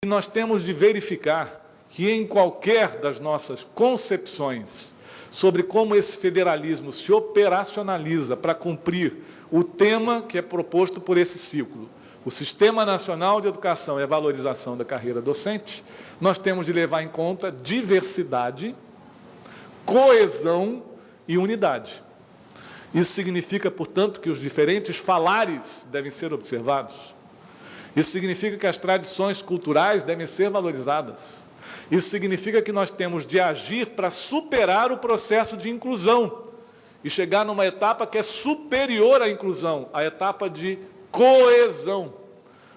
E nós temos de verificar que em qualquer das nossas concepções sobre como esse federalismo se operacionaliza para cumprir o tema que é proposto por esse ciclo, o Sistema Nacional de Educação e a Valorização da Carreira Docente, nós temos de levar em conta diversidade, coesão e unidade. Isso significa, portanto, que os diferentes falares devem ser observados. Isso significa que as tradições culturais devem ser valorizadas. Isso significa que nós temos de agir para superar o processo de inclusão e chegar numa etapa que é superior à inclusão, a etapa de coesão.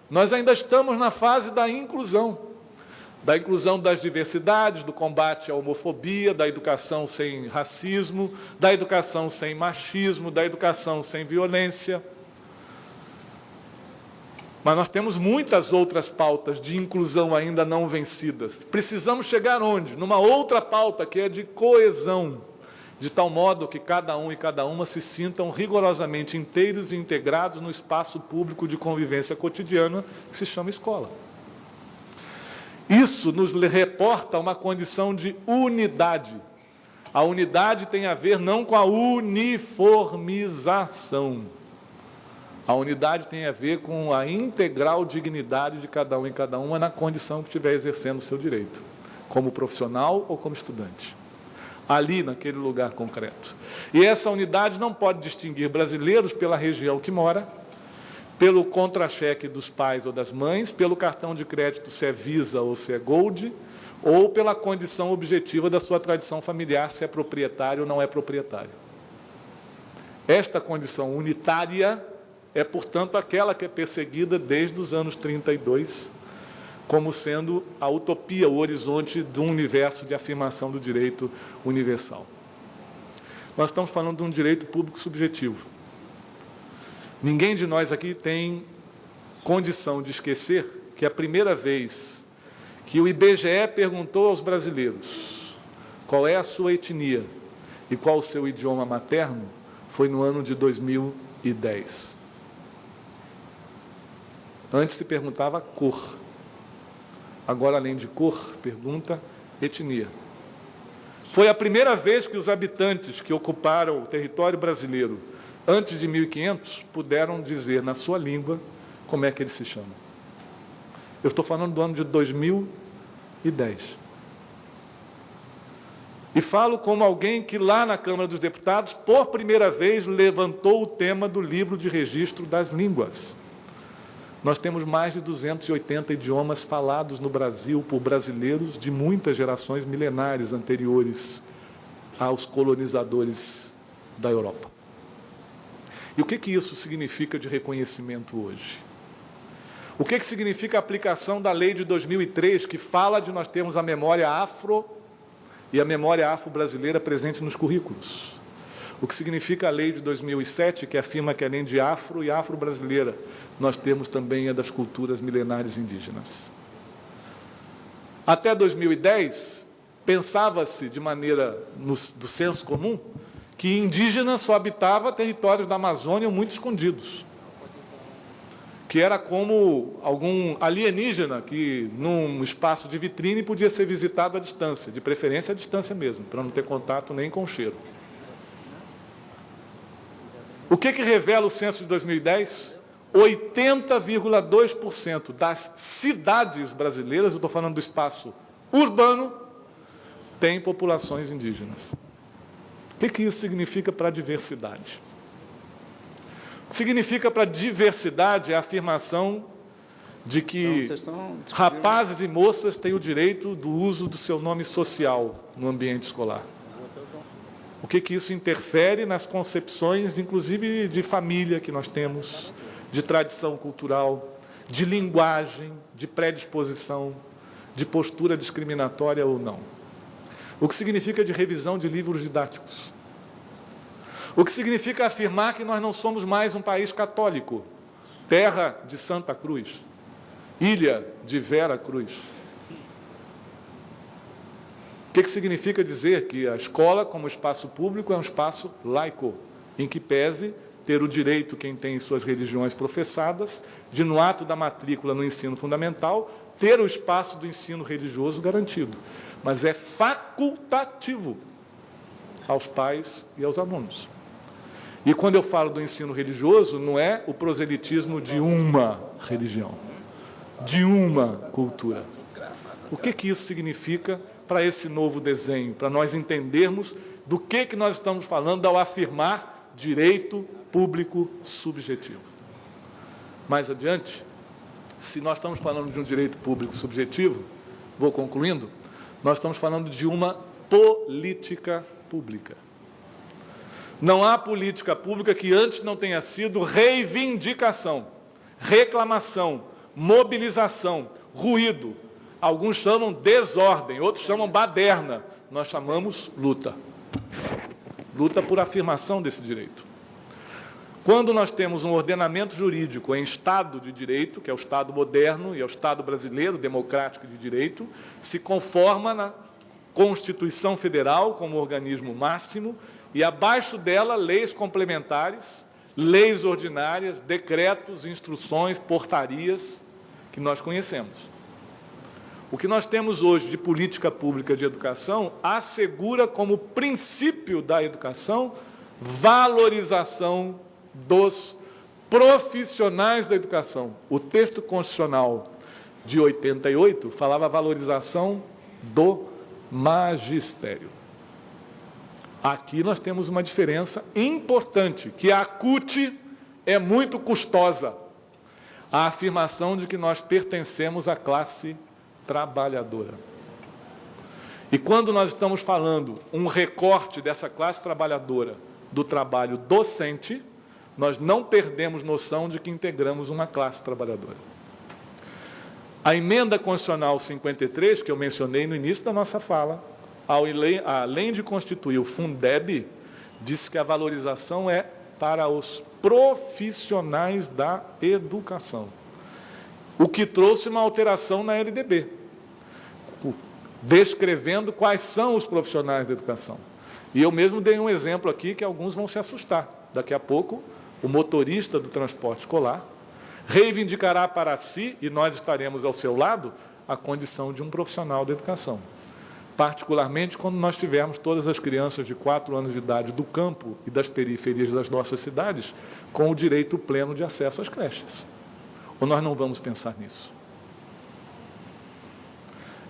Nós ainda estamos na fase da inclusão das diversidades, do combate à homofobia, da educação sem racismo, da educação sem machismo, da educação sem violência. Mas nós temos muitas outras pautas de inclusão ainda não vencidas. Precisamos chegar onde? Numa outra pauta, que é de coesão, de tal modo que cada um e cada uma se sintam rigorosamente inteiros e integrados no espaço público de convivência cotidiana, que se chama escola. Isso nos reporta uma condição de unidade. A unidade tem a ver não com a uniformização. A unidade tem a ver com a integral dignidade de cada um e cada uma na condição que estiver exercendo o seu direito, como profissional ou como estudante, ali naquele lugar concreto. E essa unidade não pode distinguir brasileiros pela região que mora, pelo contra-cheque dos pais ou das mães, pelo cartão de crédito se é Visa ou se é Gold, ou pela condição objetiva da sua tradição familiar, se é proprietário ou não é proprietário. Esta condição unitária é, portanto, aquela que é perseguida desde os anos 32, como sendo a utopia, o horizonte de um universo de afirmação do direito universal. Nós estamos falando de um direito público subjetivo. Ninguém de nós aqui tem condição de esquecer que a primeira vez que o IBGE perguntou aos brasileiros qual é a sua etnia e qual o seu idioma materno foi no ano de 2010. Antes se perguntava cor. Agora, além de cor, pergunta etnia. Foi a primeira vez que os habitantes que ocuparam o território brasileiro antes de 1500 puderam dizer na sua língua como é que eles se chamam. Eu estou falando do ano de 2010. E falo como alguém que lá na Câmara dos Deputados, por primeira vez, levantou o tema do livro de registro das línguas. Nós temos mais de 280 idiomas falados no Brasil por brasileiros de muitas gerações milenares anteriores aos colonizadores da Europa. E o que isso significa de reconhecimento hoje? O que significa a aplicação da lei de 2003, que fala de nós termos a memória afro e a memória afro-brasileira presente nos currículos? O que significa a lei de 2007, que afirma que, além de afro e afro-brasileira, nós temos também a das culturas milenares indígenas. Até 2010, pensava-se, de maneira do senso comum, que indígena só habitava territórios da Amazônia muito escondidos, que era como algum alienígena que, num espaço de vitrine, podia ser visitado à distância, de preferência à distância mesmo, para não ter contato nem com o cheiro. O que revela o censo de 2010? 80,2% das cidades brasileiras, eu estou falando do espaço urbano, tem populações indígenas. O que isso significa para a diversidade? O que significa para a diversidade é a afirmação de que rapazes e moças têm o direito do uso do seu nome social no ambiente escolar. O que isso interfere nas concepções, inclusive de família que nós temos, de tradição cultural, de linguagem, de predisposição, de postura discriminatória ou não. O que significa de revisão de livros didáticos. O que significa afirmar que nós não somos mais um país católico, terra de Santa Cruz, ilha de Vera Cruz. O que significa dizer que a escola, como espaço público, é um espaço laico, em que pese ter o direito, quem tem suas religiões professadas, de, no ato da matrícula no ensino fundamental, ter o espaço do ensino religioso garantido, mas é facultativo aos pais e aos alunos. E quando eu falo do ensino religioso, não é o proselitismo de uma religião, de uma cultura. O que isso significa para esse novo desenho, para nós entendermos do que nós estamos falando ao afirmar direito público subjetivo. Mais adiante, se nós estamos falando de um direito público subjetivo, vou concluindo, nós estamos falando de uma política pública. Não há política pública que antes não tenha sido reivindicação, reclamação, mobilização, ruído. Alguns chamam desordem, outros chamam baderna. Nós chamamos luta. Luta por afirmação desse direito. Quando nós temos um ordenamento jurídico em Estado de Direito, que é o Estado moderno e é o Estado brasileiro democrático de direito, se conforma na Constituição Federal como organismo máximo e, abaixo dela, leis complementares, leis ordinárias, decretos, instruções, portarias que nós conhecemos. O que nós temos hoje de política pública de educação assegura como princípio da educação valorização dos profissionais da educação. O texto constitucional de 88 falava valorização do magistério. Aqui nós temos uma diferença importante, que a CUT é muito custosa. A afirmação de que nós pertencemos à classe trabalhadora. E quando nós estamos falando um recorte dessa classe trabalhadora do trabalho docente, nós não perdemos noção de que integramos uma classe trabalhadora. A emenda constitucional 53, que eu mencionei no início da nossa fala, além de constituir o Fundeb, disse que a valorização é para os profissionais da educação. O que trouxe uma alteração na LDB, descrevendo quais são os profissionais da educação. E eu mesmo dei um exemplo aqui que alguns vão se assustar. Daqui a pouco, o motorista do transporte escolar reivindicará para si, e nós estaremos ao seu lado, a condição de um profissional da educação. Particularmente quando nós tivermos todas as crianças de 4 anos de idade do campo e das periferias das nossas cidades com o direito pleno de acesso às creches. Ou nós não vamos pensar nisso?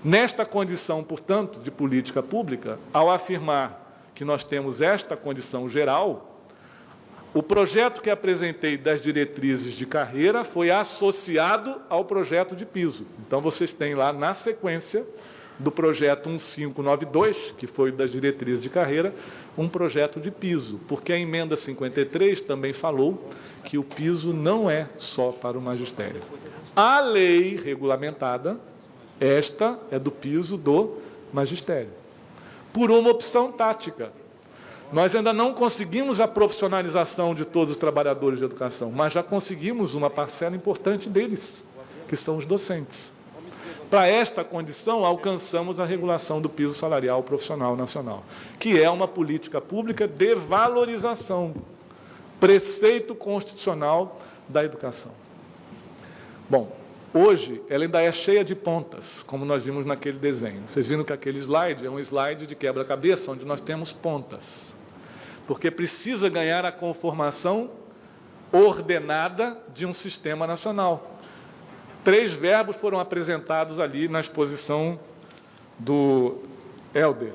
Nesta condição, portanto, de política pública, ao afirmar que nós temos esta condição geral, o projeto que apresentei das diretrizes de carreira foi associado ao projeto de piso. Então, vocês têm lá, na sequência do projeto 1592, que foi das diretrizes de carreira, um projeto de piso, porque a emenda 53 também falou que o piso não é só para o magistério. A lei regulamentada, esta é do piso do magistério, por uma opção tática. Nós ainda não conseguimos a profissionalização de todos os trabalhadores de educação, mas já conseguimos uma parcela importante deles, que são os docentes. Para esta condição, alcançamos a regulação do piso salarial profissional nacional, que é uma política pública de valorização, preceito constitucional da educação. Bom, hoje ela ainda é cheia de pontas, como nós vimos naquele desenho. Vocês viram que aquele slide é um slide de quebra-cabeça, onde nós temos pontas, porque precisa ganhar a conformação ordenada de um sistema nacional. 3 verbos foram apresentados ali na exposição do Helder.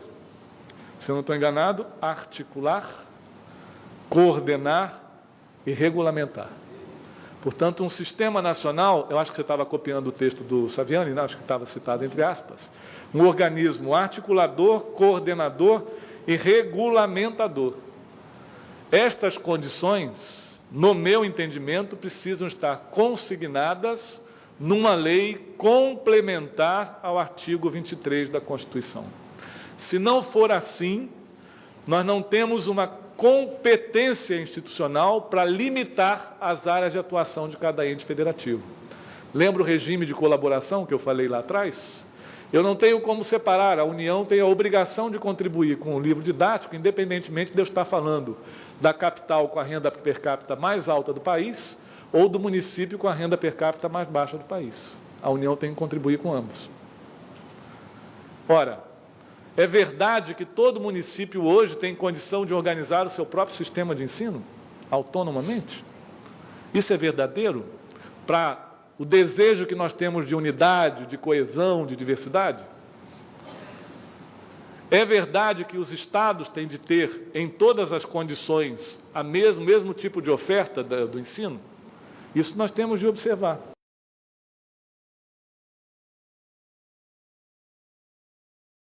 Se eu não estou enganado, articular, coordenar e regulamentar. Portanto, um sistema nacional, eu acho que você estava copiando o texto do Saviani, não, acho que estava citado entre aspas, um organismo articulador, coordenador e regulamentador. Estas condições, no meu entendimento, precisam estar consignadas numa lei complementar ao artigo 23 da Constituição. Se não for assim, nós não temos uma competência institucional para limitar as áreas de atuação de cada ente federativo. Lembra o regime de colaboração que eu falei lá atrás? Eu não tenho como separar, a União tem a obrigação de contribuir com o livro didático, independentemente de eu estar falando da capital com a renda per capita mais alta do país ou do município com a renda per capita mais baixa do país. A União tem que contribuir com ambos. Ora, é verdade que todo município hoje tem condição de organizar o seu próprio sistema de ensino, autonomamente? Isso é verdadeiro para o desejo que nós temos de unidade, de coesão, de diversidade? É verdade que os estados têm de ter, em todas as condições, o mesmo tipo de oferta do ensino? Isso nós temos de observar.